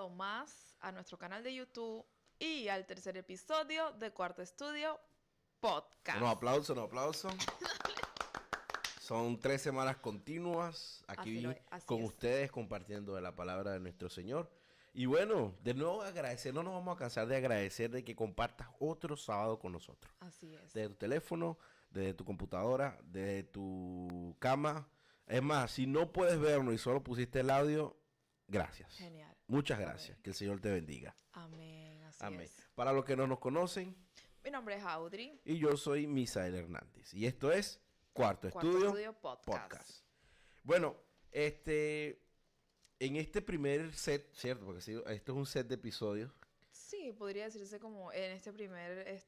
sábado más a nuestro canal de YouTube y al tercer episodio de Cuarto Estudio Podcast. Unos aplausos. Son 3 semanas continuas aquí Así con es. ustedes compartiendo de la palabra de nuestro Señor. Y bueno, de nuevo agradecer, no nos vamos a cansar de agradecer de que compartas otro sábado con nosotros. Así es. Desde tu teléfono, desde tu computadora, desde tu cama. Es más, si no puedes vernos y solo pusiste el audio, gracias. Genial. Muchas gracias. Amén. Que el Señor te bendiga. Amén, así Amén. es. Para los que no nos conocen, Mi nombre es Audrey. y yo soy Misael Hernández. Y esto es Cuarto Estudio Podcast. Bueno, en este primer set, ¿cierto? Porque sí, esto es un set de episodios. Sí, podría decirse como en este primer,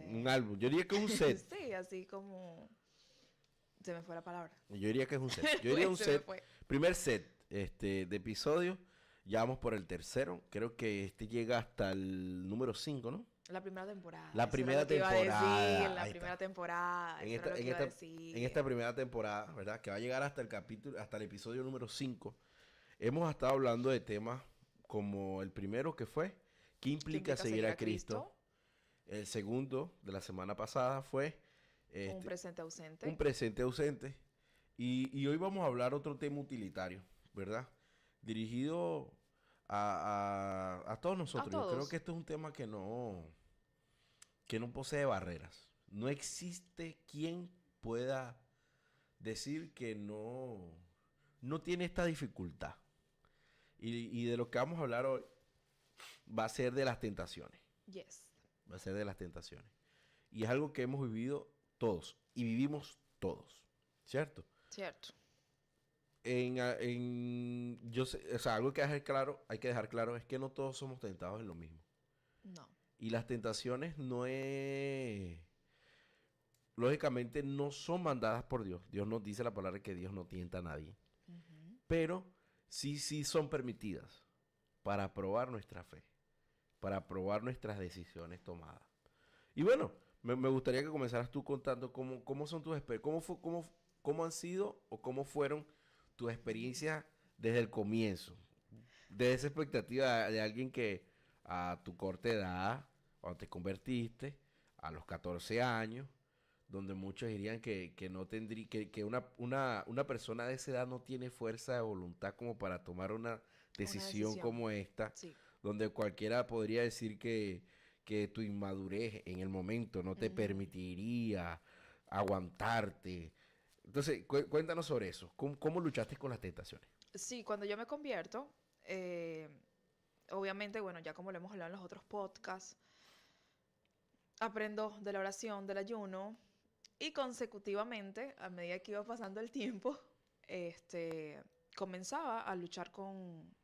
Un álbum. Yo diría que es un set. sí, así como... Se me fue la palabra. Yo diría que es un set. Yo diría un Se me set. fue. Primer set de episodios. Ya vamos por el tercero. Creo que llega hasta el número 5, ¿no? La primera temporada. La Eso primera era lo que iba a temporada. decir, la Ahí primera está. temporada. En Eso era lo que iba a decir. esta primera temporada, ¿verdad? Que va a llegar hasta el capítulo, hasta el episodio número 5. Hemos estado hablando de temas como el primero que fue, ¿qué implica seguir a Cristo? El segundo de la semana pasada fue Un presente ausente. un presente ausente. Y hoy vamos a hablar otro tema utilitario, ¿verdad? Dirigido a todos nosotros. A todos. Yo creo que esto es un tema que no posee barreras. No existe quien pueda decir que no tiene esta dificultad. Y de lo que vamos a hablar hoy va a ser de las tentaciones. Yes. Va a ser de las tentaciones. Y es algo que hemos vivido todos. Y vivimos todos. ¿Cierto? Cierto. Yo sé, o sea, algo que hay que dejar claro es que no todos somos tentados en lo mismo. No. Y las tentaciones lógicamente no son mandadas por Dios. Dios nos dice la palabra que Dios no tienta a nadie. Pero sí son permitidas para probar nuestra fe, para probar nuestras decisiones tomadas. Y bueno, me gustaría que comenzaras tú contando cómo son tus experiencias, cómo han sido o cómo fueron tus experiencias desde el comienzo. De esa expectativa de alguien que a tu corta edad, cuando te convertiste, a los 14 años, donde muchos dirían que no tendría, que una persona de esa edad no tiene fuerza de voluntad como para tomar una decisión como esta, Sí. donde cualquiera podría decir que tu inmadurez en el momento no te permitiría aguantarte. Entonces, cuéntanos sobre eso. ¿Cómo luchaste con las tentaciones? Sí, cuando yo me convierto, obviamente, bueno, ya como lo hemos hablado en los otros podcasts, aprendo de la oración, del ayuno, y consecutivamente, a medida que iba pasando el tiempo, comenzaba a luchar con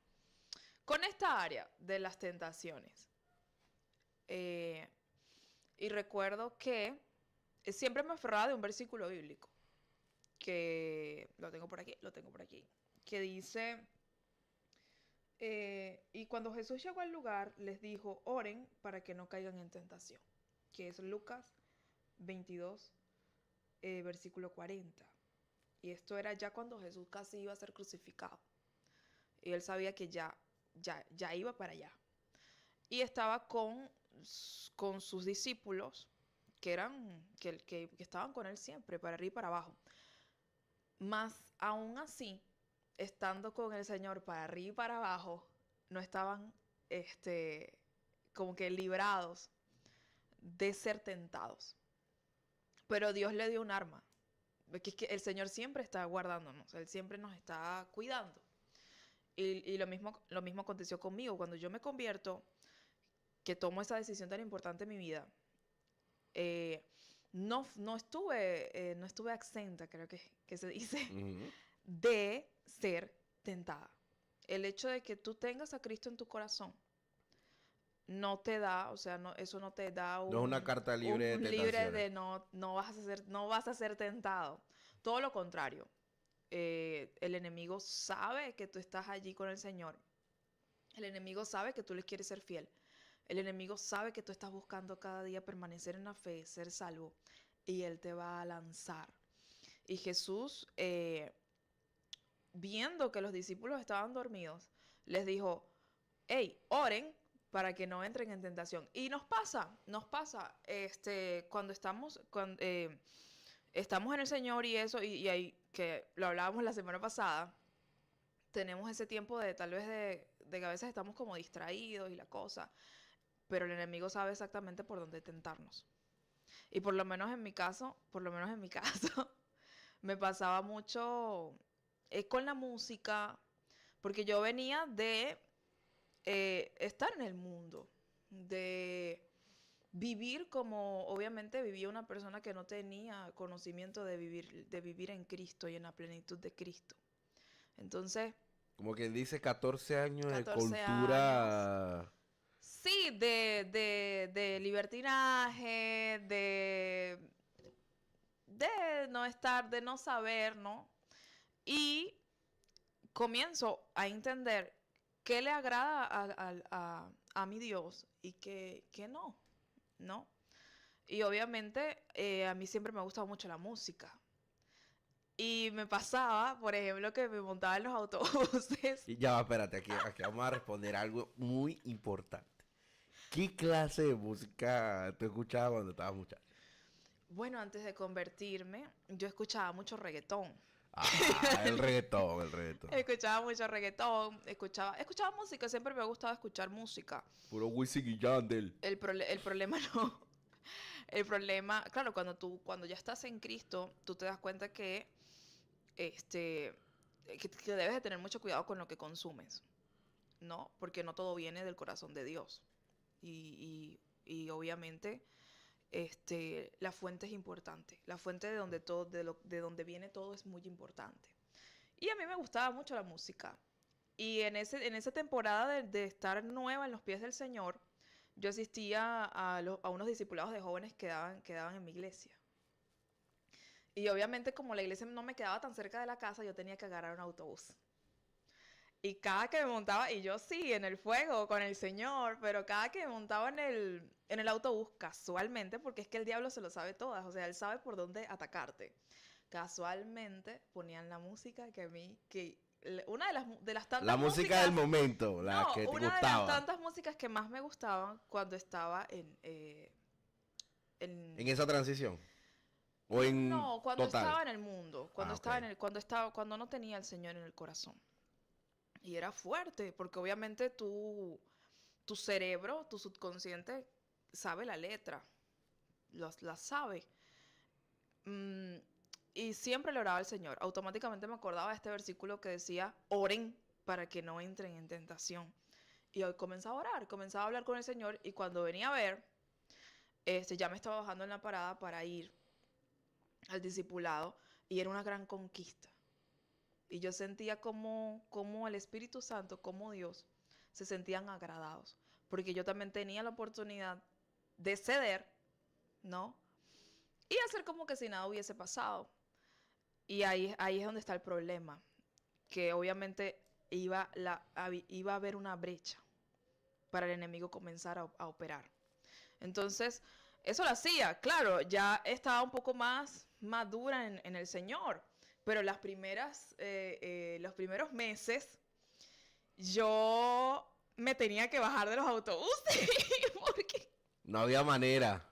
esta área de las tentaciones. Y recuerdo que siempre me aferraba de un versículo bíblico, que lo tengo por aquí, que dice, y cuando Jesús llegó al lugar, les dijo, oren para que no caigan en tentación, que es Lucas 22, versículo 40. Y esto era ya cuando Jesús casi iba a ser crucificado. Y él sabía que ya iba para allá. Y estaba con sus discípulos, que estaban con él siempre, para arriba y para abajo. Mas aún así, estando con el Señor para arriba y para abajo, no estaban como que librados de ser tentados. Pero Dios le dio un arma. Es que el Señor siempre está guardándonos, Él siempre nos está cuidando. Y lo mismo aconteció conmigo. Cuando yo me convierto, que tomo esa decisión tan importante en mi vida, no estuve exenta, creo que se dice, de ser tentada. El hecho de que tú tengas a Cristo en tu corazón no te da, o sea, eso no te da No es una carta libre de tentaciones. de no vas a ser tentado. Todo lo contrario. El enemigo sabe que tú estás allí con el Señor. El enemigo sabe que tú le quieres ser fiel. El enemigo sabe que tú estás buscando cada día permanecer en la fe, ser salvo. Y él te va a lanzar. Y Jesús viendo que los discípulos estaban dormidos, les dijo, hey, oren para que no entren en tentación. Y nos pasa, cuando estamos en el Señor y eso, y ahí, que lo hablábamos la semana pasada, tenemos ese tiempo de tal vez de que a veces estamos como distraídos y la cosa, pero el enemigo sabe exactamente por dónde tentarnos. Y por lo menos en mi caso, me pasaba mucho con la música, porque yo venía de estar en el mundo, de vivir como obviamente vivía una persona que no tenía conocimiento de vivir en Cristo y en la plenitud de Cristo. Entonces, Como quien dice, 14 años de 14 años. cultura. Sí, de libertinaje, de no estar, de no saber, ¿no? Y comienzo a entender qué le agrada a mi Dios y qué no, ¿no? Y obviamente a mí siempre me ha gustado mucho la música. Y me pasaba, por ejemplo, que me montaba en los autobuses. Y ya va, espérate, aquí vamos a responder algo muy importante. ¿Qué clase de música tú escuchabas cuando estabas muchacho? Bueno, antes de convertirme, yo escuchaba mucho reggaetón. Ah, el reggaetón, el reggaetón. Escuchaba mucho reggaetón, escuchaba música, siempre me ha gustado escuchar música. Puro Wisin y Yandel. El problema no. El problema, claro, cuando ya estás en Cristo, tú te das cuenta que debes de tener mucho cuidado con lo que consumes, ¿no? Porque no todo viene del corazón de Dios. Y obviamente, la fuente es importante. La fuente de donde viene todo es muy importante. Y a mí me gustaba mucho la música. Y en esa temporada de estar nueva en los pies del Señor, yo asistía a unos discipulados de jóvenes que daban en mi iglesia. Y obviamente como la iglesia no me quedaba tan cerca de la casa, yo tenía que agarrar un autobús. Y cada que me montaba, y yo sí, en el fuego con el Señor, pero cada que me montaba en el autobús, casualmente, porque es que el diablo se lo sabe todas, o sea, él sabe por dónde atacarte. Casualmente ponían la música que a mí, una de las tantas La música del momento, la no, que te una de las gustaba. tantas músicas que más me gustaban cuando estaba En esa transición. O en no, cuando total. estaba en el mundo, Ah, ok. cuando no tenía al Señor en el corazón. Y era fuerte, porque obviamente tu cerebro, tu subconsciente, sabe la letra, la sabe. Mm, y siempre le oraba al Señor. Automáticamente me acordaba de este versículo que decía, oren para que no entren en tentación. Y hoy comenzaba a orar, comenzaba a hablar con el Señor, y cuando venía a ver, ya me estaba bajando en la parada para ir al discipulado, y era una gran conquista. Y yo sentía como el Espíritu Santo, como Dios, se sentían agradados. Porque yo también tenía la oportunidad de ceder, ¿no? Y hacer como que si nada hubiese pasado. Y ahí es donde está el problema. Que obviamente iba a haber una brecha para el enemigo comenzar a operar. Entonces, eso lo hacía. Claro, ya estaba un poco más madura en el Señor. Pero los primeros meses, yo me tenía que bajar de los autobuses porque No había manera.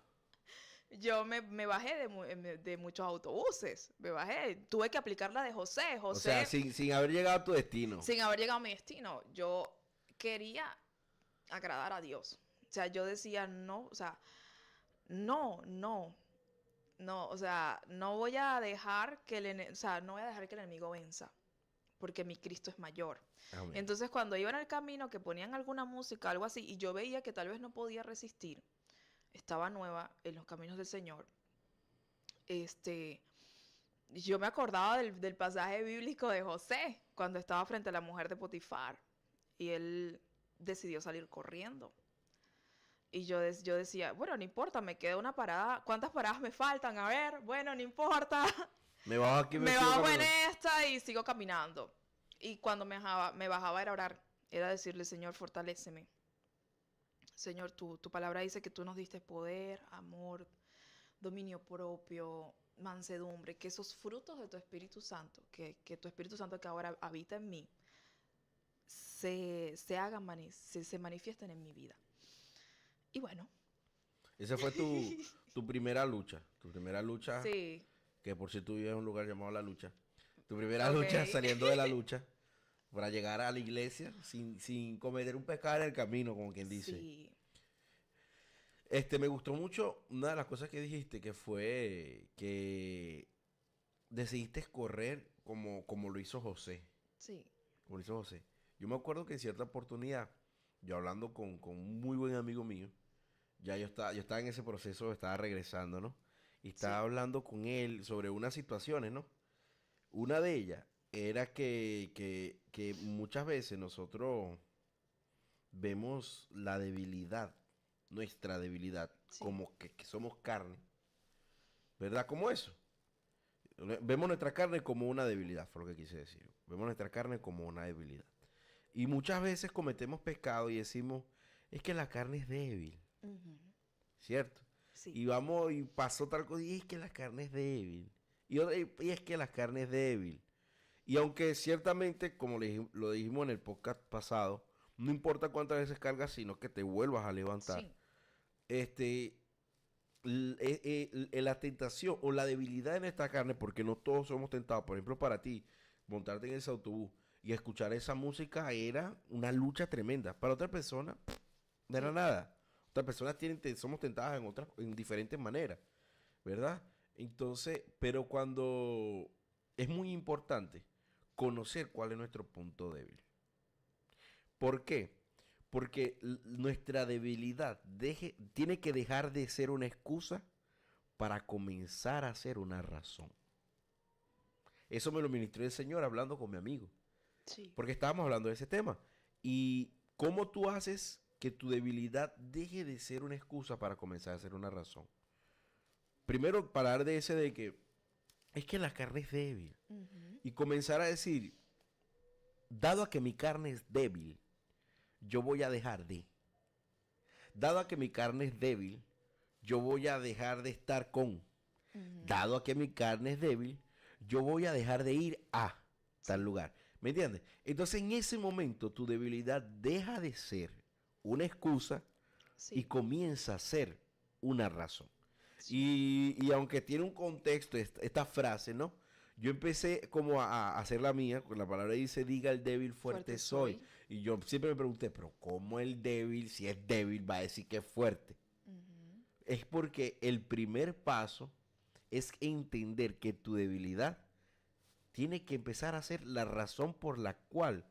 yo me bajé de muchos autobuses. Me bajé. Tuve que aplicar la de José. O sea, José, sin haber llegado a tu destino. sin haber llegado a mi destino, yo quería agradar a Dios. O sea, yo decía, no, o sea, no, no, no, o sea, no voy a dejar que no voy a dejar que el enemigo venza, porque mi Cristo es mayor. Amén. Entonces, cuando iba en el camino, que ponían alguna música, algo así, y yo veía que tal vez no podía resistir, estaba nueva en los caminos del Señor, yo me acordaba del pasaje bíblico de José, cuando estaba frente a la mujer de Potifar, y él decidió salir corriendo. Y yo decía, bueno, no importa, me queda una parada. ¿Cuántas paradas me faltan? A ver, bueno, no importa. Me bajo aquí, Me sigo bajo en caminando. esta y sigo caminando. Y cuando me bajaba era orar. Era decirle, Señor, fortaléceme. Señor, tu palabra dice que tú nos diste poder, amor, dominio propio. mansedumbre, que esos frutos de tu Espíritu Santo, que tu Espíritu Santo que ahora habita en mí, se manifiesten en mi vida. Y bueno. Esa fue tu primera lucha. Tu primera lucha, Sí. que por si tú vives en un lugar llamado La Lucha. Tu primera Ok. lucha saliendo de la lucha para llegar a la iglesia sin cometer un pecado en el camino, como quien dice. Sí. Me gustó mucho una de las cosas que dijiste, que fue que decidiste correr como lo hizo José. Sí. Como lo hizo José. Yo me acuerdo que en cierta oportunidad, yo hablando con un muy buen amigo mío, ya yo estaba en ese proceso, estaba regresando, ¿no? Y estaba Sí. hablando con él sobre unas situaciones, ¿no? Una de ellas era que muchas veces nosotros vemos la debilidad, nuestra debilidad, Sí. como que somos carne, ¿verdad? Como eso. Vemos nuestra carne como una debilidad, fue lo que quise decir. Vemos nuestra carne como una debilidad. Y muchas veces cometemos pecado y decimos, es que la carne es débil, Ujú. ¿cierto? Sí. Y vamos y pasó tal cosa y es que la carne es débil. Y es que la carne es débil. Y aunque ciertamente, como lo dijimos en el podcast pasado, no importa cuántas veces cargas, sino que te vuelvas a levantar. Sí. Este, la tentación o la debilidad en esta carne, porque no todos somos tentados. Por ejemplo, para ti, montarte en ese autobús y escuchar esa música era una lucha tremenda. Para otra persona, no era Sí. nada. Otras personas somos tentadas en diferentes maneras, ¿verdad? Entonces, pero cuando es muy importante conocer cuál es nuestro punto débil. ¿Por qué? Porque nuestra debilidad tiene que dejar de ser una excusa para comenzar a ser una razón. Eso me lo ministró el Señor hablando con mi amigo. Sí. Porque estábamos hablando de ese tema. Y cómo tú haces que tu debilidad deje de ser una excusa para comenzar a ser una razón. Primero, parar de ese de que es que la carne es débil. Ujú. Y comenzar a decir, dado a que mi carne es débil, yo voy a dejar de. Dado a que mi carne es débil, yo voy a dejar de estar con. Ujú. Dado a que mi carne es débil, yo voy a dejar de ir a tal Sí. lugar. ¿Me entiendes? Entonces en ese momento tu debilidad deja de ser una excusa y Sí. comienza a ser una razón. Sí. Y aunque tiene un contexto esta frase, ¿no? Yo empecé como a hacer la mía, con la palabra dice, diga el débil, fuerte Fuerte soy. soy. Y yo siempre me pregunté, pero ¿cómo el débil, si es débil, va a decir que es fuerte? Ujú. Es porque el primer paso es entender que tu debilidad tiene que empezar a ser la razón por la cual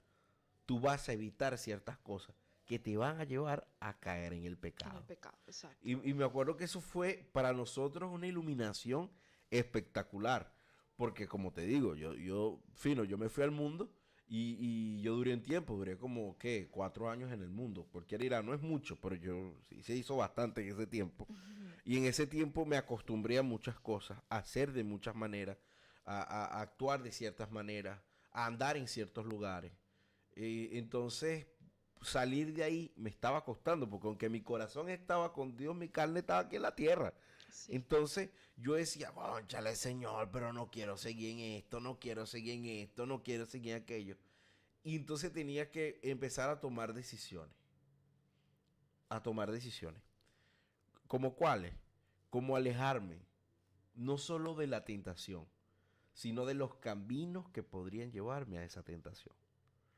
tú vas a evitar ciertas cosas que te van a llevar a caer en el En pecado. el pecado, exacto. Y me acuerdo que eso fue para nosotros una iluminación espectacular. Porque como te digo, yo me fui al mundo y yo duré un tiempo, duré como, ¿qué? 4 años en el mundo. Cualquiera dirá, no es mucho, pero yo sí se hizo bastante en ese tiempo. Ujú. Y en ese tiempo me acostumbré a muchas cosas, a hacer de muchas maneras, a actuar de ciertas maneras, a andar en ciertos lugares. Entonces, salir de ahí me estaba costando, porque aunque mi corazón estaba con Dios, mi carne estaba aquí en la tierra. Sí. Entonces, yo decía, cónchale, Señor, pero no quiero seguir en esto, no quiero seguir en esto, no quiero seguir en aquello. Y entonces tenía que empezar a tomar decisiones. A tomar decisiones. ¿Como cuáles? Como alejarme, no solo de la tentación, sino de los caminos que podrían llevarme a esa tentación.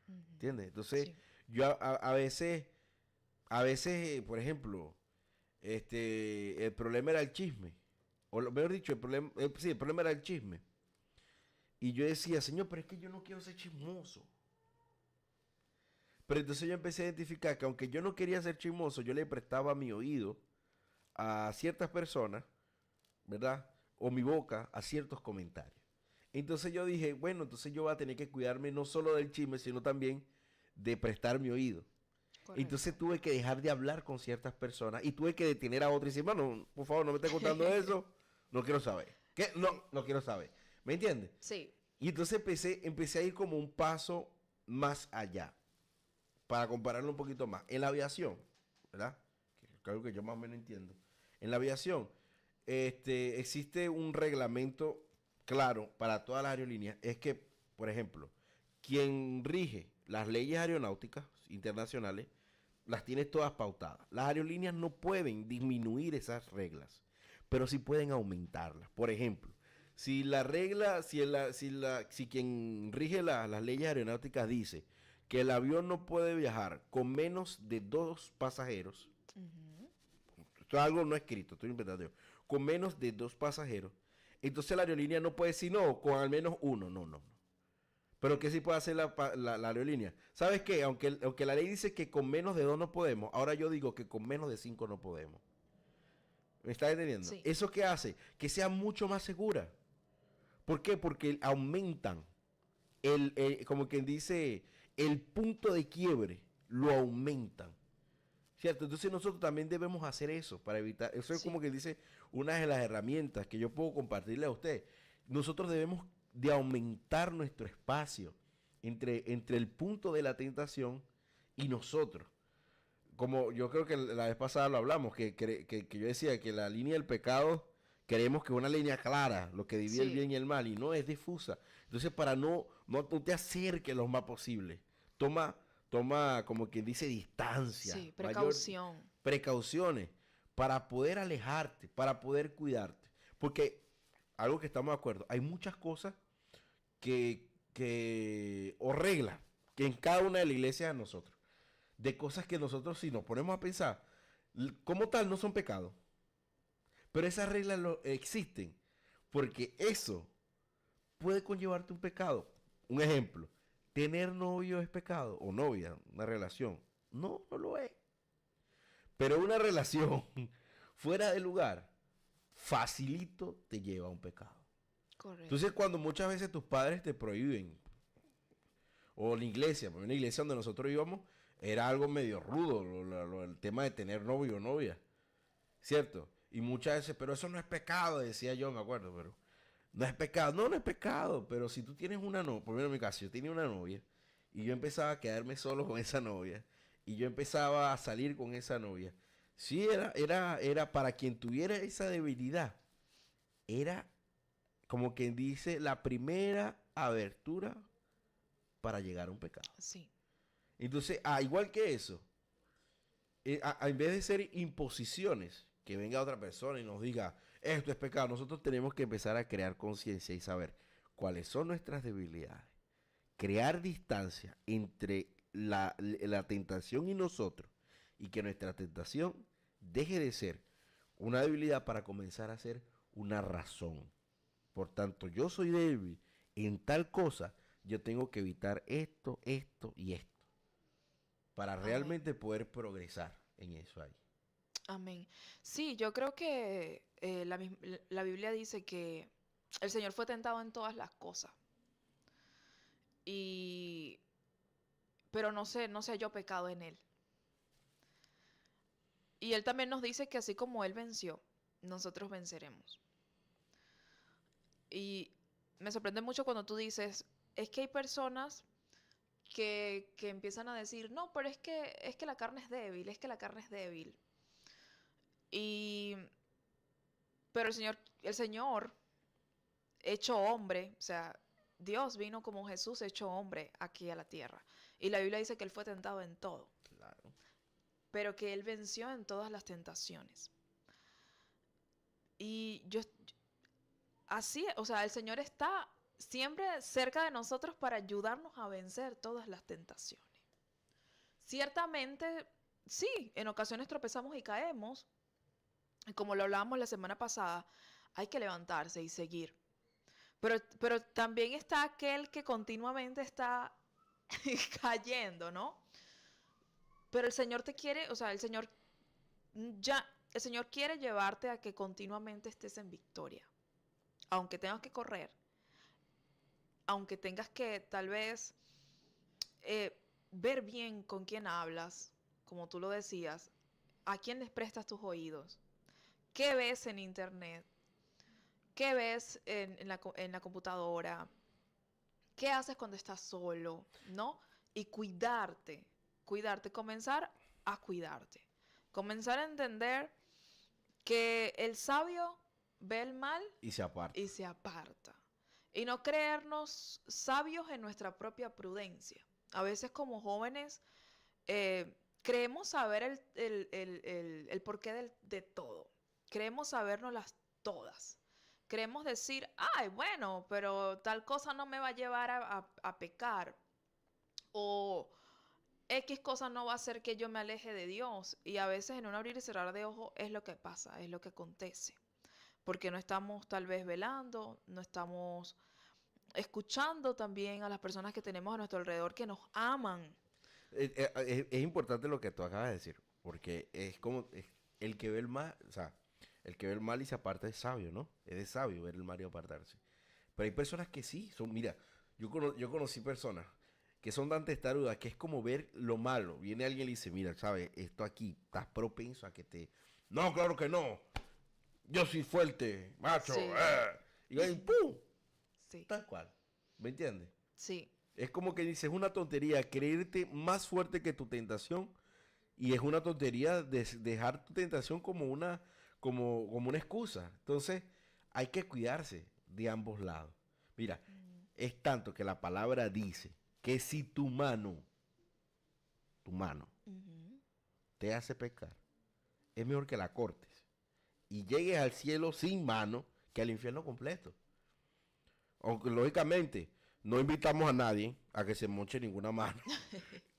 Ujú. ¿Entiendes? Entonces, Sí. yo a veces, por ejemplo, el problema era el chisme. O mejor dicho, sí, el problema era el chisme. Y yo decía, Señor, pero es que yo no quiero ser chismoso. Pero entonces yo empecé a identificar que aunque yo no quería ser chismoso, yo le prestaba mi oído a ciertas personas, ¿verdad? O mi boca a ciertos comentarios. Entonces yo dije, bueno, entonces yo voy a tener que cuidarme no solo del chisme, sino también de prestar mi oído. Correcto. Entonces tuve que dejar de hablar con ciertas personas y tuve que detener a otros y decir, bueno, por favor, no me estés contando eso, no quiero saber. ¿Qué? No, Sí. no quiero saber. ¿Me entiendes? Sí. Y entonces empecé a ir como un paso más allá, para compararlo un poquito más. En la aviación, ¿verdad? Que es algo que yo más o menos entiendo. En la aviación, existe un reglamento claro para todas las aerolíneas. Es que, por ejemplo, quien rige las leyes aeronáuticas internacionales las tiene todas pautadas. Las aerolíneas no pueden disminuir esas reglas, pero sí pueden aumentarlas. Por ejemplo, si la regla, si quien rige las leyes aeronáuticas dice que el avión no puede viajar con menos de 2 pasajeros, Ujú. esto es algo no escrito, estoy inventando, con menos de 2 pasajeros, entonces la aerolínea no puede decir no, con al menos uno, no, no. Pero ¿qué sí puede hacer la aerolínea? ¿Sabes qué? Aunque la ley dice que con menos de 2 no podemos, ahora yo digo que con menos de 5 no podemos. ¿Me estás entendiendo? Sí, ¿Eso qué hace? Que sea mucho más segura. ¿Por qué? Porque aumentan como quien dice, el punto de quiebre, lo aumentan. ¿Cierto? Entonces nosotros también debemos hacer eso para evitar, eso es como sí, que dice una de las herramientas que yo puedo compartirle a usted. Nosotros debemos de aumentar nuestro espacio entre el punto de la tentación y nosotros. Como yo creo que la vez pasada lo hablamos, que yo decía que la línea del pecado queremos que una línea clara, lo que divide el sí, bien y el mal, y no es difusa. Entonces, para no te acerques lo más posible. Toma, como quien dice, distancia, sí, mayor precaución. precauciones para poder alejarte, para poder cuidarte. Porque algo que estamos de acuerdo, hay muchas cosas o reglas, que en cada una de las iglesias de nosotros, de cosas que nosotros, si nos ponemos a pensar, como tal no son pecados, pero esas reglas existen, porque eso puede conllevarte un pecado. Un ejemplo, tener novio es pecado, o novia, una relación. No, no lo es. Pero una relación fuera de lugar, facilito te lleva a un pecado. Entonces, Correcto. cuando muchas veces tus padres te prohíben, o la iglesia, porque en la iglesia donde nosotros íbamos, era algo medio rudo, el tema de tener novio o novia, ¿cierto? Y muchas veces, pero eso no es pecado, decía yo, me acuerdo, pero no es pecado, no es pecado, pero si tú tienes una novia, por ejemplo en mi caso, yo tenía una novia, y yo empezaba a quedarme solo con esa novia, y yo empezaba a salir con esa novia, sí, era para quien tuviera esa debilidad, era como quien dice, la primera abertura para llegar a un pecado. Sí, Entonces, igual que eso, en vez de ser imposiciones, que venga otra persona y nos diga, esto es pecado, nosotros tenemos que empezar a crear conciencia y saber cuáles son nuestras debilidades. Crear distancia entre la tentación y nosotros, y que nuestra tentación deje de ser una debilidad para comenzar a ser una razón. Por tanto, yo soy débil en tal cosa, yo tengo que evitar esto, esto y esto para amén, realmente poder progresar en eso ahí. amén. Sí, yo creo que la Biblia dice que el Señor fue tentado en todas las cosas, y, pero no se halló pecado en él. Y él también nos dice que así como él venció, nosotros venceremos. Y me sorprende mucho cuando tú dices, es que hay personas que empiezan a decir, no, pero es que la carne es débil, es que la carne es débil. Y, pero el Señor, hecho hombre, o sea, Dios vino como Jesús hecho hombre aquí a la tierra. Y la Biblia dice que Él fue tentado en todo, Claro. pero que Él venció en todas las tentaciones. Y yo, así, o sea, el Señor está siempre cerca de nosotros para ayudarnos a vencer todas las tentaciones. Ciertamente, sí, en ocasiones tropezamos y caemos, y como lo hablábamos la semana pasada, hay que levantarse y seguir. Pero también está aquel que continuamente está cayendo, ¿no? Pero el Señor te quiere, o sea, ya, el Señor quiere llevarte a que continuamente estés en victoria. Aunque tengas que correr, aunque tengas que tal vez eh, ver bien con quién hablas, como tú lo decías, a quién les prestas tus oídos, qué ves en internet, qué ves en la computadora, qué haces cuando estás solo, ¿no? Y cuidarte, comenzar a cuidarte, comenzar a entender que el sabio ve el mal Y se aparta. y se aparta. Y no creernos sabios en nuestra propia prudencia. A veces como jóvenes creemos saber el porqué de todo. Creemos sabérnoslas todas. Creemos decir, ay, bueno, pero tal cosa no me va a llevar a pecar. O X cosa no va a hacer que yo me aleje de Dios. Y a veces en un abrir y cerrar de ojos es lo que pasa, es lo que acontece. Porque no estamos tal vez velando, no estamos escuchando también a las personas que tenemos a nuestro alrededor que nos aman. Es importante lo que tú acabas de decir, porque es como el que ve el mal, o sea, el que ve el mal y se aparta es sabio, ¿no? Es de sabio ver el mal y apartarse. Pero hay personas que sí, mira, yo conocí personas que son tan testarudas que es como ver lo malo. Viene alguien y le dice, mira, ¿sabes? Esto aquí, estás propenso a que te... No, claro que no. Yo soy fuerte, macho. Sí, Y ven, ¡pum! sí, Tal cual. ¿Me entiendes? sí. Es como que dices, es una tontería creerte más fuerte que tu tentación y es una tontería dejar tu tentación como una excusa. Entonces, hay que cuidarse de ambos lados. Mira, es tanto que la palabra dice que si tu mano, Ujú. te hace pecar, es mejor que la cortes y llegues al cielo sin mano que al infierno completo. Aunque lógicamente no invitamos a nadie a que se moche ninguna mano,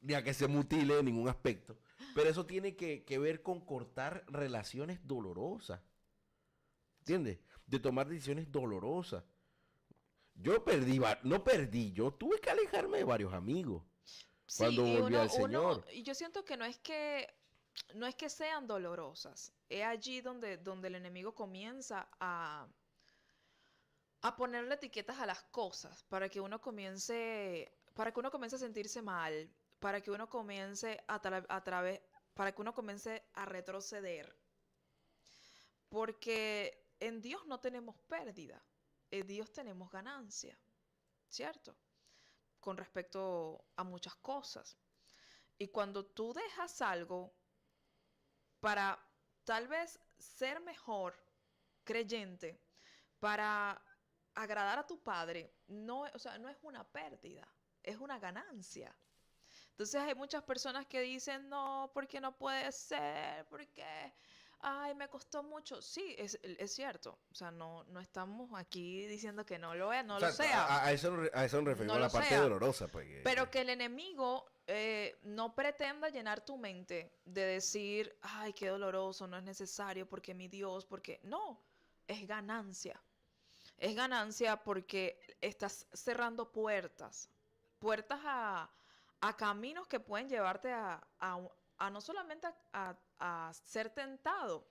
ni a que se mutile en ningún aspecto. Pero eso tiene que ver con cortar relaciones dolorosas. ¿Entiendes? De tomar decisiones dolorosas. Yo no perdí, yo tuve que alejarme de varios amigos Sí, cuando y volví al Señor. y yo siento que no es que sean dolorosas. Es allí donde el enemigo comienza a ponerle etiquetas a las cosas para que uno comience a sentirse mal, para que uno comience para que uno comience a retroceder. Porque en Dios no tenemos pérdida, en Dios tenemos ganancia, ¿cierto? Con respecto a muchas cosas. Y cuando tú dejas algo para tal vez ser mejor creyente, para agradar a tu padre, no, o sea, no es una pérdida, es una ganancia. Entonces hay muchas personas que dicen, no, porque no puede ser, porque, ay, me costó mucho. Sí, es cierto. O sea, no estamos aquí diciendo que O no lo sea, sea, a eso nos referimos no a lo la parte sea. dolorosa. Pues, Pero que el enemigo no pretenda llenar tu mente de decir, ay, qué doloroso, no es necesario, porque mi Dios, porque no, es ganancia. Es ganancia porque estás cerrando puertas a caminos que pueden llevarte a no solamente a ser tentado,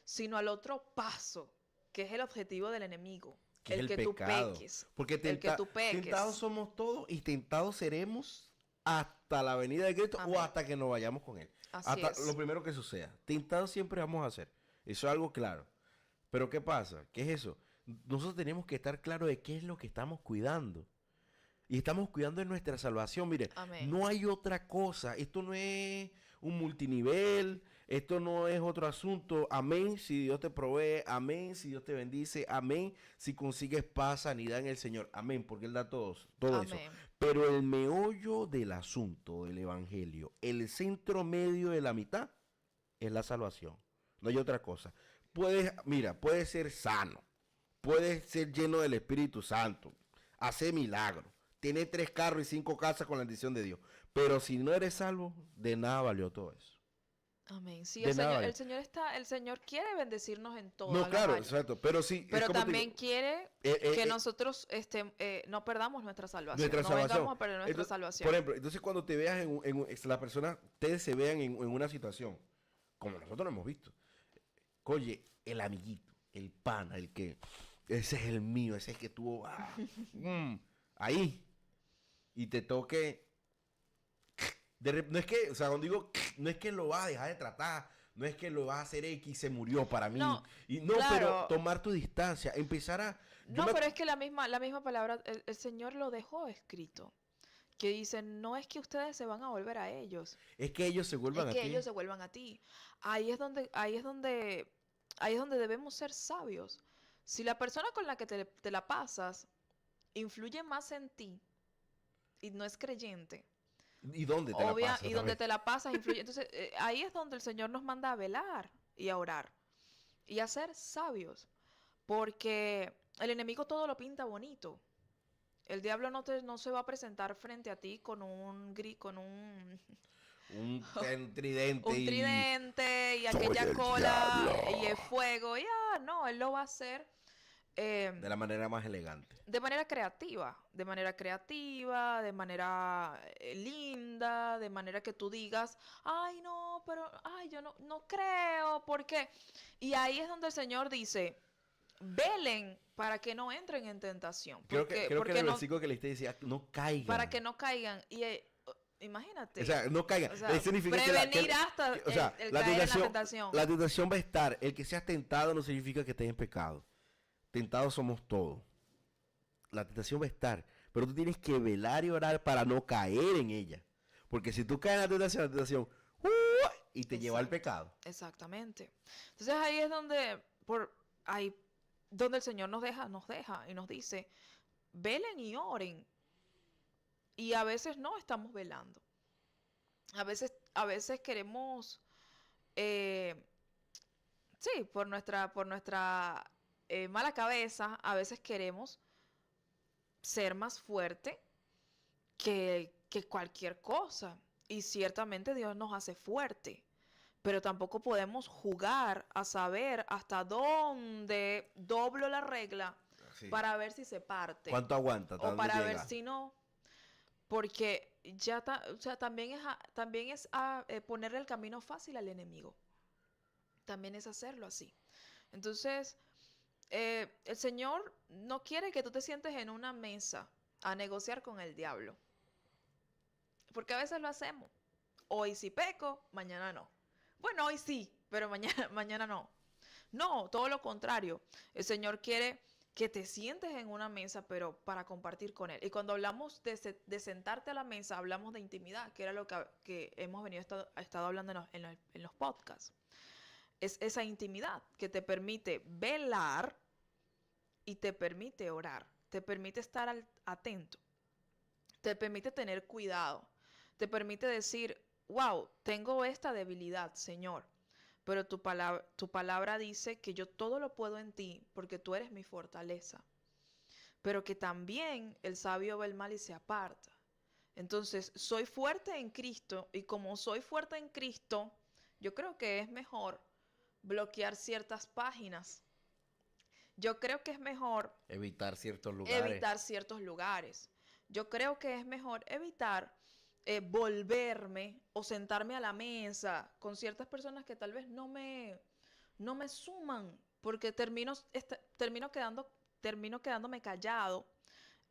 sino al otro paso, que es el objetivo del enemigo, que es el pecado. Porque el que tú tentados peques. somos todos y tentados seremos hasta la venida de Cristo o Amén. hasta que nos vayamos con Él. Así Hasta lo es. primero que suceda. Tentados siempre vamos a ser. Eso es algo claro. Pero ¿qué pasa? ¿Qué es eso? Nosotros tenemos que estar claros de qué es lo que estamos cuidando. Y estamos cuidando de nuestra salvación. Mire, Amén. no hay otra cosa. Esto no es un multinivel. Esto no es otro asunto. Amén si Dios te provee. Amén si Dios te bendice. Amén si consigues paz, sanidad en el Señor. Amén, porque Él da todo eso. Amén. Pero el meollo del asunto del Evangelio, el centro medio de la mitad, es la salvación. No hay otra cosa. Puedes ser sano. Puedes ser lleno del Espíritu Santo. Hacer milagros. Tener 3 carros y 5 casas con la bendición de Dios. Pero si no eres salvo, de nada valió todo eso. Amén. Sí, De nada valió. el Señor quiere bendecirnos en No, todas las claro, áreas. exacto. Pero sí, es Pero como te también digo, quiere eh, que eh, nosotros no perdamos nuestra salvación. nuestra No salvación. vengamos a perder nuestra Entonces, salvación. por ejemplo, entonces cuando te veas la persona, ustedes se vean en una situación, como nosotros lo hemos visto. Oye, el amiguito, el pana, ese es el mío, ese es el que tuvo, ahí, y te toque, no es que, o sea, cuando digo, no es que lo vas a dejar de tratar, no es que lo vas a hacer X, se murió para mí, No, y no, pero claro. tomar tu distancia, empezar a, yo No, me, pero es que la misma palabra, el Señor lo dejó escrito. Que dice, no es que ustedes se van a volver a ellos, es que ellos se es vuelvan a que ti. ellos se vuelvan a ti. Ahí es donde debemos ser sabios. Si la persona con la que te la pasas influye más en ti y no es creyente, ¿Y dónde te la pasas? y donde te la pasas influye. Entonces, ahí es donde el Señor nos manda a velar y a orar y a ser sabios, porque el enemigo todo lo pinta bonito. El diablo no se va a presentar frente a ti con Un tridente un y... tridente y ¡Soy aquella el cola y el diablo! fuego. No, él lo va a hacer eh, De la manera más elegante. de manera creativa, de manera linda, de manera que tú digas, ay no, pero, ay, yo no creo, ¿por qué? Y ahí es donde el Señor dice, velen para que no entren en tentación, Creo que en el versículo que leíste decía, no para caigan. que no caigan. Y O imagínate, sea, no caigan. o sea, Significa prevenir hasta o sea, el caer en la tentación. la tentación va a estar. El que seas tentado no significa que estés en pecado. Tentados somos todos. La tentación va a estar. Pero tú tienes que velar y orar para no caer en ella. Porque si tú caes en la tentación, y te lleva al pecado. Exactamente. Entonces ahí es ahí donde el Señor nos deja y nos dice, velen y oren. Y a veces no estamos velando. A veces queremos, eh, sí, por nuestra mala cabeza, a veces queremos ser más fuerte que cualquier cosa. Y ciertamente Dios nos hace fuerte. Pero tampoco podemos jugar a saber hasta dónde doblo la regla Sí. para ver si se parte. ¿Cuánto aguanta? O para ver si no. Porque o sea, también es ponerle el camino fácil al enemigo. También es hacerlo así. Entonces, el Señor no quiere que tú te sientes en una mesa a negociar con el diablo. Porque a veces lo hacemos. Hoy sí peco, mañana no. Bueno, hoy sí, pero mañana no. No, todo lo contrario. El Señor quiere que te sientes en una mesa, pero para compartir con Él. Y cuando hablamos de sentarte a la mesa, hablamos de intimidad, que era lo que hemos estado hablando en los podcasts. Es esa intimidad que te permite velar y te permite orar. Te permite estar atento. Te permite tener cuidado. Te permite decir, wow, tengo esta debilidad, Señor. Pero tu palabra dice que yo todo lo puedo en ti porque tú eres mi fortaleza. Pero que también el sabio ve el mal y se aparta. Entonces, soy fuerte en Cristo y como soy fuerte en Cristo, yo creo que es mejor bloquear ciertas páginas. Yo creo que es mejor evitar ciertos lugares. Yo creo que es mejor evitar volverme o sentarme a la mesa con ciertas personas que tal vez no me suman, porque termino quedándome callado,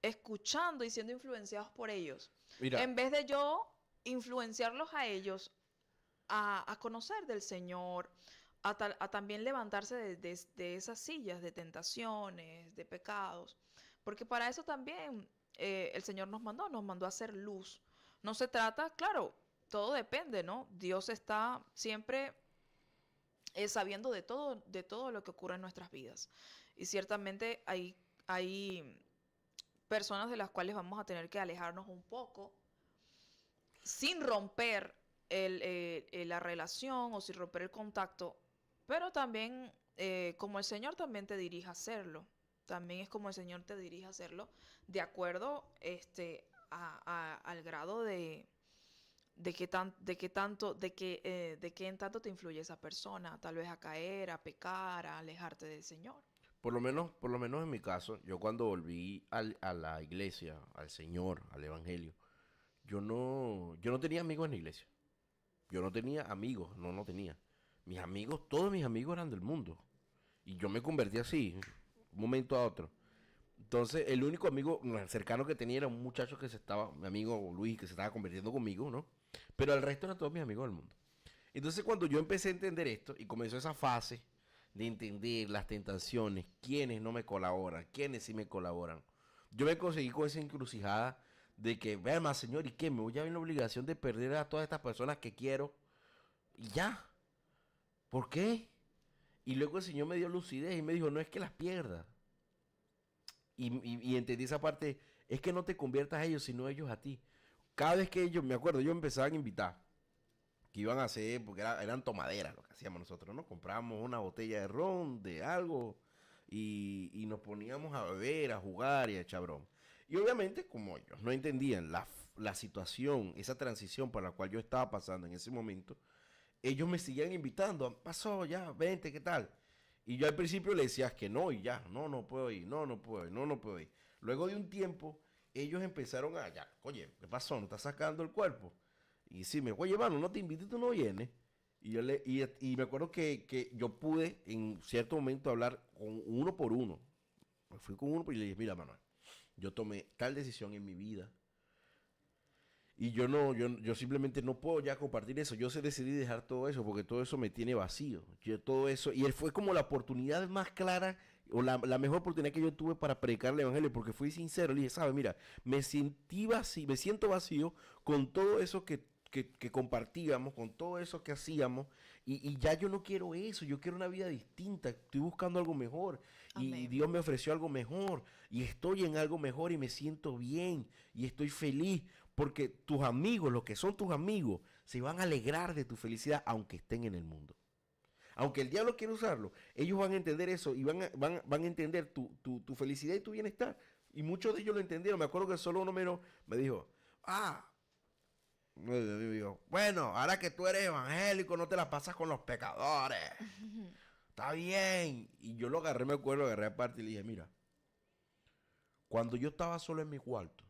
escuchando y siendo influenciados por ellos. Mira, En vez de yo influenciarlos a ellos a conocer del Señor, a también levantarse de esas sillas de tentaciones, de pecados. Porque para eso también el Señor nos mandó a hacer luz. No se trata, claro, todo depende, ¿no? Dios está siempre sabiendo de todo lo que ocurre en nuestras vidas. Y ciertamente hay personas de las cuales vamos a tener que alejarnos un poco sin romper la relación o sin romper el contacto, pero también como el Señor también te dirige a hacerlo. También es como el Señor te dirige a hacerlo de acuerdo al grado de qué en tanto te influye esa persona, tal vez a caer, a pecar, a alejarte del Señor. por lo menos en mi caso, yo cuando volví a la iglesia, al Señor, al Evangelio, yo no tenía amigos en la iglesia. Yo no tenía amigos, no tenía. Todos mis amigos eran del mundo. Y yo me convertí así, de un momento a otro. Entonces, el único amigo cercano que tenía era un muchacho mi amigo Luis, que se estaba convirtiendo conmigo, ¿no? Pero el resto eran todos mis amigos del mundo. Entonces, cuando yo empecé a entender esto y comenzó esa fase de entender las tentaciones, quiénes no me colaboran, quiénes sí me colaboran, yo me conseguí con esa encrucijada de que, vea más, Señor, ¿y qué? Me voy a ver la obligación de perder a todas estas personas que quiero y ya. ¿Por qué? Y luego el Señor me dio lucidez y me dijo, no es que las pierdas. Y entendí esa parte, es que no te conviertas a ellos, sino ellos a ti. Cada vez que ellos, me acuerdo, ellos empezaban a invitar, que iban a hacer, porque eran tomaderas lo que hacíamos nosotros, ¿no? Comprábamos una botella de ron, de algo, y nos poníamos a beber, a jugar y a echar broma. Y obviamente, como ellos no entendían la situación, esa transición por la cual yo estaba pasando en ese momento, ellos me seguían invitando, pasó ya, vente, ¿qué tal? Y yo al principio le decía que no, y ya, no, no puedo ir, no, no puedo ir, no, no puedo ir. Luego de un tiempo, ellos empezaron a, ya, oye, ¿qué pasó? ¿No estás sacando el cuerpo? Y sí, me oye, mano, no te invito y tú no vienes. Y me acuerdo que yo pude en cierto momento hablar con uno por uno. Me fui con uno y le dije, mira, Manuel, yo tomé tal decisión en mi vida y yo simplemente no puedo ya compartir eso. Yo decidí dejar todo eso porque todo eso me tiene vacío. Yo todo eso, y él fue como la oportunidad más clara o la mejor oportunidad que yo tuve para predicar el evangelio porque fui sincero. Le dije, sabes, mira, me sentí vacío, me siento vacío con todo eso que compartíamos, con todo eso que hacíamos, y ya yo no quiero eso, yo quiero una vida distinta, estoy buscando algo mejor, y Dios me ofreció algo mejor, y estoy en algo mejor, y me siento bien, y estoy feliz, porque tus amigos, los que son tus amigos, se van a alegrar de tu felicidad, aunque estén en el mundo. Aunque el diablo quiera usarlo, ellos van a entender eso, y van a entender tu felicidad y tu bienestar, y muchos de ellos lo entendieron. Me acuerdo que solo uno menos me dijo, digo, bueno, ahora que tú eres evangélico, no te la pasas con los pecadores. Está bien. Y yo lo agarré, me acuerdo, lo agarré aparte y le dije, mira, cuando yo estaba solo en mi cuarto,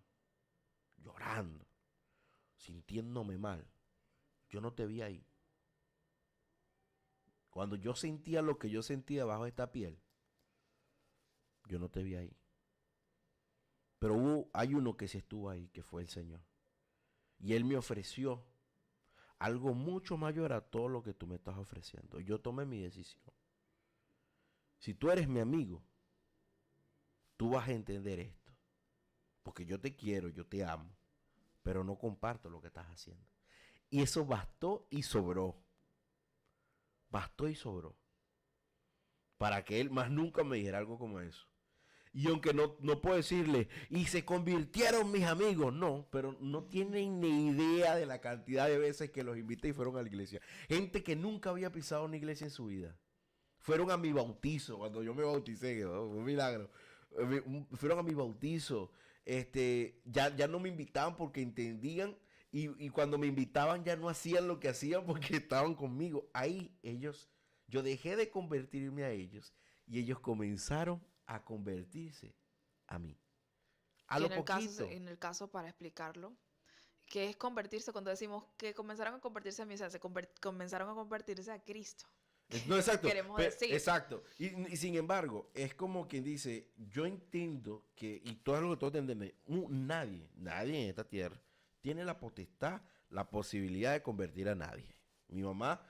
llorando, sintiéndome mal, yo no te vi ahí. Cuando yo sentía lo que yo sentía bajo esta piel, yo no te vi ahí. Pero hay uno que sí estuvo ahí, que fue el Señor. Y Él me ofreció algo mucho mayor a todo lo que tú me estás ofreciendo. Yo tomé mi decisión. Si tú eres mi amigo, tú vas a entender esto. Porque yo te quiero, yo te amo, pero no comparto lo que estás haciendo. Y eso bastó y sobró. Bastó y sobró. Para que él más nunca me dijera algo como eso. Y aunque no puedo decirle, y se convirtieron mis amigos, no, pero no tienen ni idea de la cantidad de veces que los invité y fueron a la iglesia. Gente que nunca había pisado una iglesia en su vida. Fueron a mi bautizo, cuando yo me bauticé, ¿no? Fue un milagro. Fueron a mi bautizo. Ya no me invitaban porque entendían y cuando me invitaban ya no hacían lo que hacían porque estaban conmigo. Ahí yo dejé de convertirme a ellos y ellos comenzaron a convertirse a mí. A Que lo poquito. en el caso, para explicarlo, que es convertirse cuando decimos que comenzaron a convertirse a mí, o sea, comenzaron a convertirse a Cristo. No, exacto. Queremos decir. Exacto. Y sin embargo, es como quien dice, yo entiendo que, y todo lo que todos entendemos, nadie en esta tierra tiene la potestad, la posibilidad de convertir a nadie. Mi mamá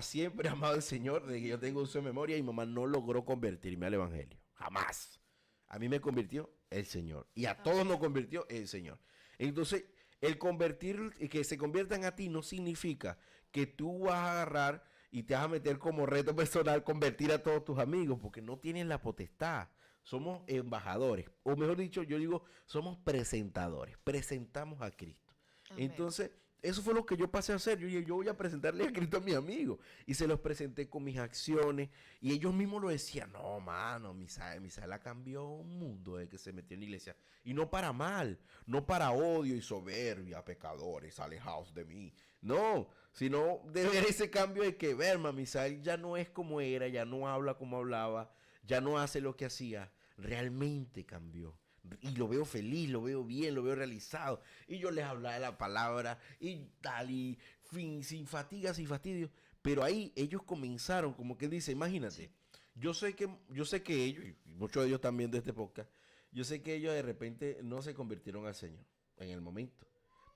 siempre ha amado al Señor, desde que yo tengo uso de memoria, y mi mamá no logró convertirme al Evangelio. Jamás. A mí me convirtió el Señor. Y a todos nos convirtió el Señor. Entonces, el convertir, que se conviertan a ti no significa que tú vas a agarrar y te vas a meter como reto personal convertir a todos tus amigos, porque no tienen la potestad. Somos embajadores, o mejor dicho, yo digo, somos presentadores. Presentamos a Cristo. Amén. Entonces, eso fue lo que yo pasé a hacer. Yo voy a presentarle a Cristo a mis amigos. Y se los presenté con mis acciones. Y ellos mismos lo decían, no, mano, Misaela cambió un mundo desde que se metió en la iglesia. Y no para mal, no para odio y soberbia, pecadores, alejados de mí. No, sino de ver ese cambio de que, ver, Misael ya no es como era, ya no habla como hablaba, ya no hace lo que hacía. Realmente cambió. Y lo veo feliz, lo veo bien, lo veo realizado. Y yo les hablaba de la palabra y tal, y fin, sin fatiga, sin fastidio. Pero ahí ellos comenzaron, como que dice, imagínate, sí. Yo sé que ellos, y muchos de ellos también de este podcast, yo sé que ellos de repente no se convirtieron al Señor en el momento.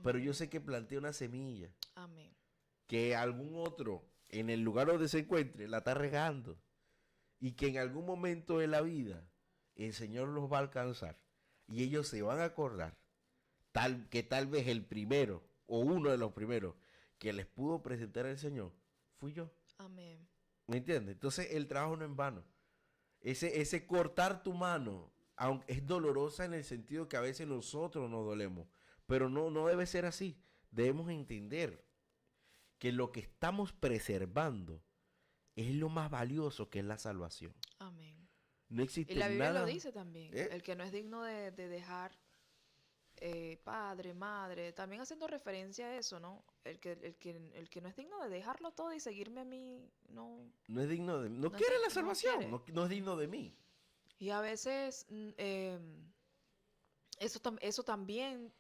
Pero yo sé que planté una semilla. Amén. Que algún otro, en el lugar donde se encuentre, la está regando. Y que en algún momento de la vida, el Señor los va a alcanzar. Y ellos se van a acordar que tal vez el primero o uno de los primeros que les pudo presentar al Señor fui yo. Amén. ¿Me entiendes? Entonces el trabajo no es en vano. Ese cortar tu mano, aunque es dolorosa en el sentido que a veces nosotros nos dolemos, pero no debe ser así. Debemos entender que lo que estamos preservando es lo más valioso, que es la salvación. Amén. No Y existe la Biblia nada. lo dice también. ¿Eh? El que no es digno de dejar padre, madre, también haciendo referencia a eso, ¿no? El que no es digno de dejarlo todo y seguirme a mí, no, No es digno de mí. No no es quiere la no salvación. quiere. No es digno de mí. Y a veces eso también,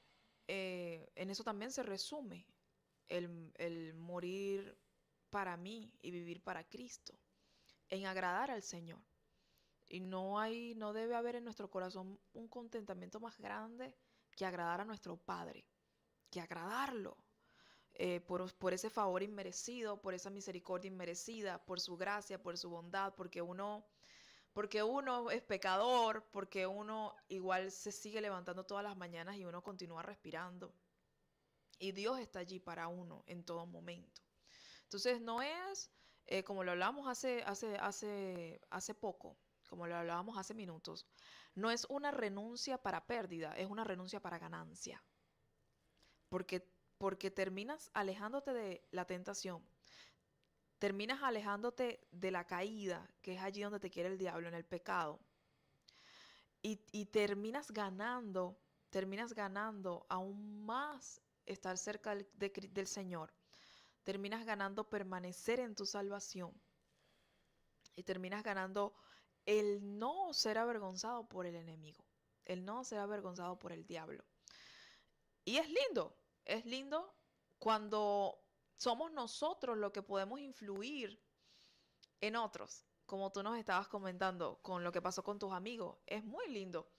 en eso también se resume el morir para mí y vivir para Cristo, en agradar al Señor. Y no debe haber en nuestro corazón un contentamiento más grande que agradar a nuestro Padre, que agradarlo por ese favor inmerecido, por esa misericordia inmerecida, por su gracia, por su bondad, porque uno es pecador, porque uno igual se sigue levantando todas las mañanas y uno continúa respirando. Y Dios está allí para uno en todo momento. Entonces no es, como lo hablábamos hace poco, como lo hablábamos hace minutos, no es una renuncia para pérdida, es una renuncia para ganancia. Porque terminas alejándote de la tentación, terminas alejándote de la caída, que es allí donde te quiere el diablo, en el pecado, y terminas ganando aún más estar cerca del Señor. Terminas ganando permanecer en tu salvación y terminas ganando el no ser avergonzado por el enemigo, el no ser avergonzado por el diablo. Y es lindo cuando somos nosotros los que podemos influir en otros, como tú nos estabas comentando con lo que pasó con tus amigos. Es muy lindo,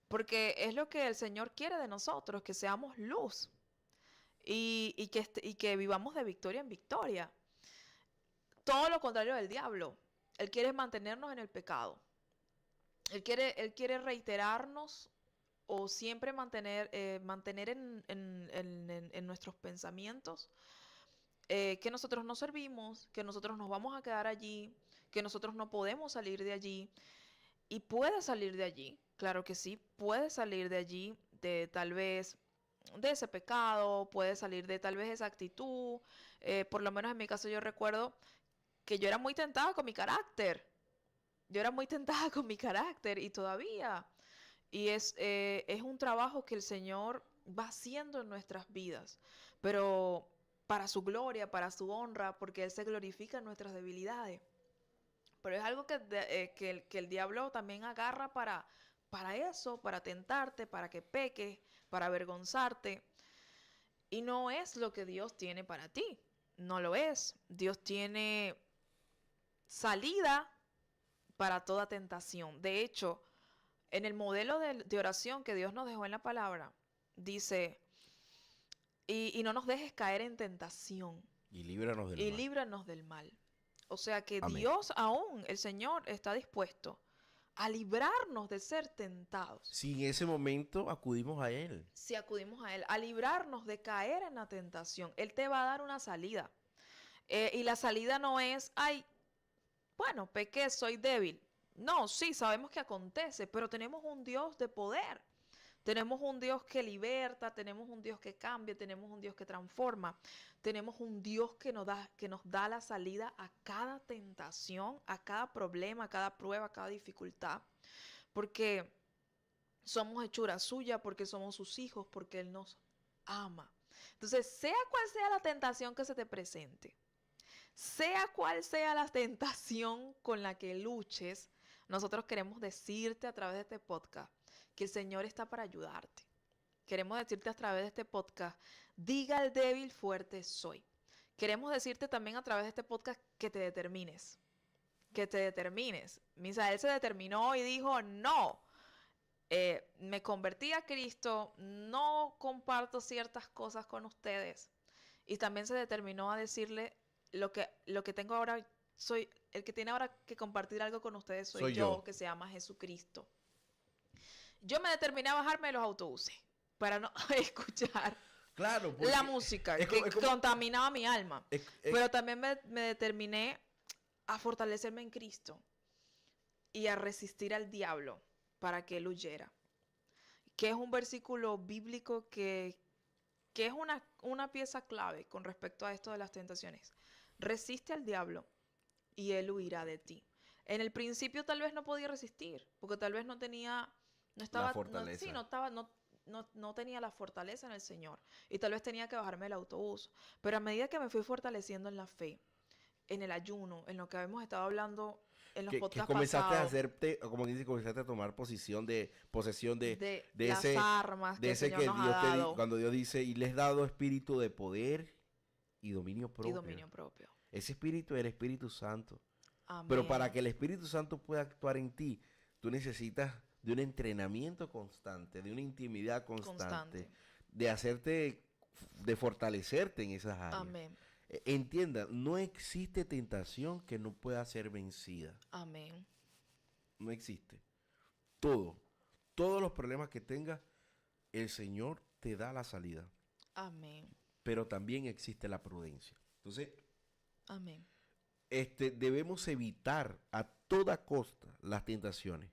porque es lo que el Señor quiere de nosotros, que seamos luz y que vivamos de victoria en victoria. Todo lo contrario del diablo. Él quiere mantenernos en el pecado. Él quiere reiterarnos o siempre mantener en nuestros pensamientos que nosotros no servimos, que nosotros nos vamos a quedar allí, que nosotros no podemos salir de allí. Y puede salir de allí, claro que sí, puede salir de allí, de tal vez de ese pecado, puede salir de tal vez esa actitud. Por lo menos en mi caso yo recuerdo que yo era muy tentada con mi carácter. Yo era muy tentada con mi carácter y todavía. Y es un trabajo que el Señor va haciendo en nuestras vidas, pero para su gloria, para su honra, porque Él se glorifica en nuestras debilidades. Pero es algo que el diablo también agarra para eso, para tentarte, para que peques, para avergonzarte. Y no es lo que Dios tiene para ti. No lo es. Dios tiene salida para toda tentación. De hecho, en el modelo de oración que Dios nos dejó en la palabra, dice, y no nos dejes caer en tentación. Y líbranos del Y mal. líbranos del mal. O sea que Amén. Dios aún, el Señor, está dispuesto a librarnos de ser tentados. Si en ese momento acudimos a Él. Si acudimos a Él, a librarnos de caer en la tentación. Él te va a dar una salida. Y la salida no es, ay, bueno, pequé, soy débil. No, sí, sabemos que acontece, pero tenemos un Dios de poder. Tenemos un Dios que liberta, tenemos un Dios que cambia, tenemos un Dios que transforma. Tenemos un Dios que nos da la salida a cada tentación, a cada problema, a cada prueba, a cada dificultad. Porque somos hechura suya, porque somos sus hijos, porque Él nos ama. Entonces, sea cual sea la tentación que se te presente, sea cual sea la tentación con la que luches, nosotros queremos decirte a través de este podcast que el Señor está para ayudarte. Queremos decirte a través de este podcast, diga al débil, fuerte soy. Queremos decirte también a través de este podcast que te determines. Que te determines. Misael se determinó y dijo, no, me convertí a Cristo, no comparto ciertas cosas con ustedes. Y también se determinó a decirle, lo que tengo ahora, el que tiene ahora que compartir algo con ustedes soy yo, que se llama Jesucristo. Yo me determiné a bajarme de los autobuses para no escuchar la música que contaminaba mi alma. Pero también me determiné a fortalecerme en Cristo y a resistir al diablo para que él huyera. Que es un versículo bíblico que es una pieza clave con respecto a esto de las tentaciones. Resiste al diablo y él huirá de ti. En el principio tal vez no podía resistir, porque tal vez no tenía, no estaba, La fortaleza. sí, no estaba, no tenía la fortaleza en el Señor. Y tal vez tenía que bajarme el autobús. Pero a medida que me fui fortaleciendo en la fe, en el ayuno, en lo que habíamos estado hablando en los Que podcasts comenzaste a pasados, hacerte, como dice, comenzaste a tomar posesión de de las ese, armas que de el ese Señor que nos ha Dios dado cuando Dios dice, y les he dado espíritu de poder y dominio y propio. dominio propio. Ese espíritu es el Espíritu Santo. Pero Amén. para que el Espíritu Santo pueda actuar en ti, tú necesitas de un entrenamiento constante, de una intimidad constante, Constante. de hacerte, de fortalecerte en esas áreas. Amén. Entienda, no existe tentación que no pueda ser vencida. Amén. No existe. Todos los problemas que tengas, el Señor te da la salida. Amén. Pero también existe la prudencia. Entonces, Amén. debemos evitar a toda costa las tentaciones,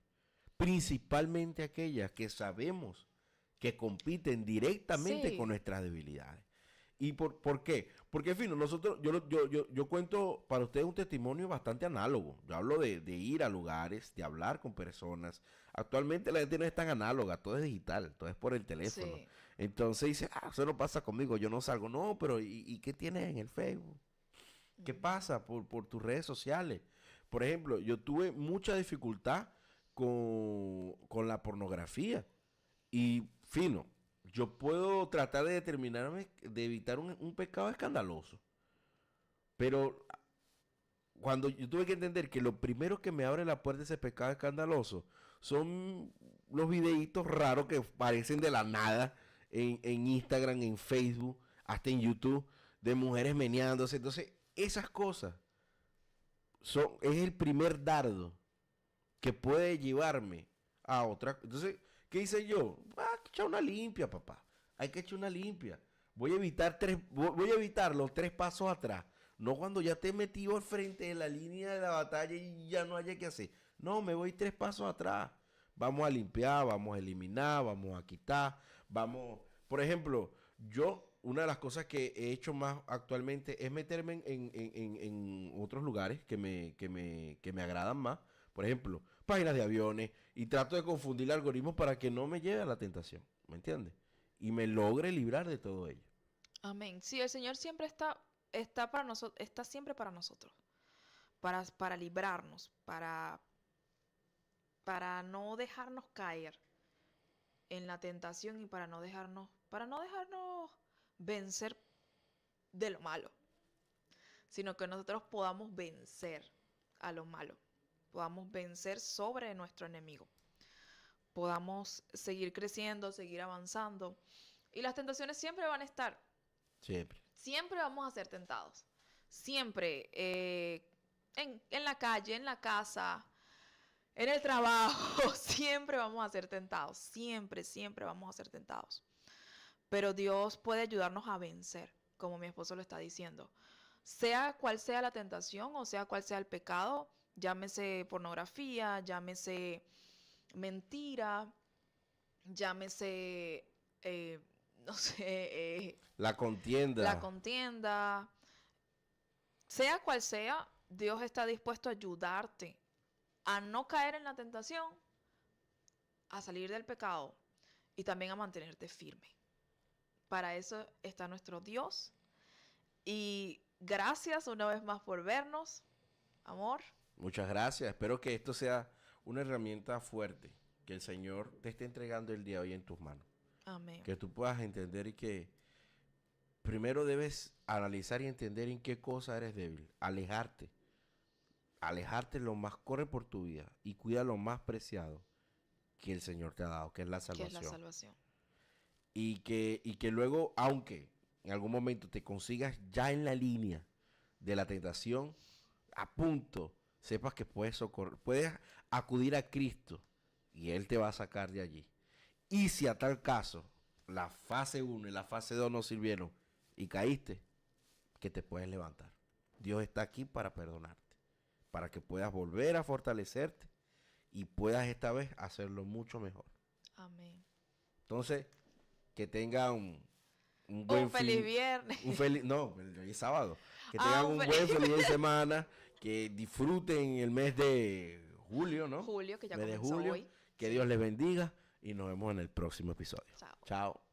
principalmente aquellas que sabemos que compiten directamente Sí. con nuestras debilidades. ¿Y por qué? Porque, en fin, nosotros, yo cuento para ustedes un testimonio bastante análogo. Yo hablo de ir a lugares, de hablar con personas. Actualmente la gente no es tan análoga, todo es digital, todo es por el teléfono. Sí. Entonces dice, eso no pasa conmigo, yo no salgo. No, pero ¿y qué tienes en el Facebook? ¿Qué pasa por tus redes sociales? Por ejemplo, yo tuve mucha dificultad con la pornografía. Y fino, yo puedo tratar de determinarme, de evitar un pecado escandaloso. Pero cuando yo tuve que entender que lo primero que me abre la puerta a ese pecado escandaloso son los videitos raros que parecen de la nada en Instagram, en Facebook, hasta en YouTube, de mujeres meneándose. Entonces, esas cosas es el primer dardo que puede llevarme a otra. Entonces, ¿qué hice yo? Hay que echar una limpia, papá. Hay que echar una limpia. Voy a evitar los 3 pasos atrás. No cuando ya te metido al frente de la línea de la batalla y ya no haya que hacer. No, me voy 3 pasos atrás. Vamos a limpiar, vamos a eliminar, vamos a quitar, vamos. Por ejemplo, una de las cosas que he hecho más actualmente es meterme en otros lugares que me agradan más. Por ejemplo, páginas de aviones, y trato de confundir el algoritmo para que no me lleve a la tentación, ¿me entiendes? Y me logre librar de todo ello. Amén. Sí, el Señor siempre está para nosotros, está siempre para nosotros, para librarnos, para no dejarnos caer en la tentación y para no dejarnos vencer de lo malo, sino que nosotros podamos vencer a lo malo, podamos vencer sobre nuestro enemigo, podamos seguir creciendo, seguir avanzando. Y las tentaciones siempre van a estar, Siempre. siempre vamos a ser tentados, siempre, en la calle, en la casa, en el trabajo, siempre vamos a ser tentados, siempre, siempre vamos a ser tentados. Pero Dios puede ayudarnos a vencer, como mi esposo lo está diciendo. Sea cual sea la tentación o sea cual sea el pecado, llámese pornografía, llámese mentira, llámese, no sé, La contienda. la contienda. Sea cual sea, Dios está dispuesto a ayudarte a no caer en la tentación, a salir del pecado y también a mantenerte firme. Para eso está nuestro Dios. Y gracias una vez más por vernos, amor. Muchas gracias. Espero que esto sea una herramienta fuerte que el Señor te esté entregando el día de hoy en tus manos. Amén. Que tú puedas entender y que primero debes analizar y entender en qué cosa eres débil. Alejarte. Alejarte lo más, corre por tu vida y cuida lo más preciado que el Señor te ha dado, que es la Que es la salvación. salvación. Y que luego, aunque en algún momento te consigas ya en la línea de la tentación, a punto, sepas que puedes acudir a Cristo y Él te va a sacar de allí. Y si a tal caso la fase 1 y la fase 2 no sirvieron y caíste, que te puedes levantar. Dios está aquí para perdonarte. para que puedas volver a fortalecerte y puedas esta vez hacerlo mucho mejor. Amén. Entonces, que tengan un buen feliz viernes. No, hoy es sábado. Que tengan un buen feliz de semana, que disfruten el mes de julio, ¿no? Julio, que ya mes de comenzó julio. hoy. Que Dios les bendiga y nos vemos en el próximo episodio. Chao. Chao.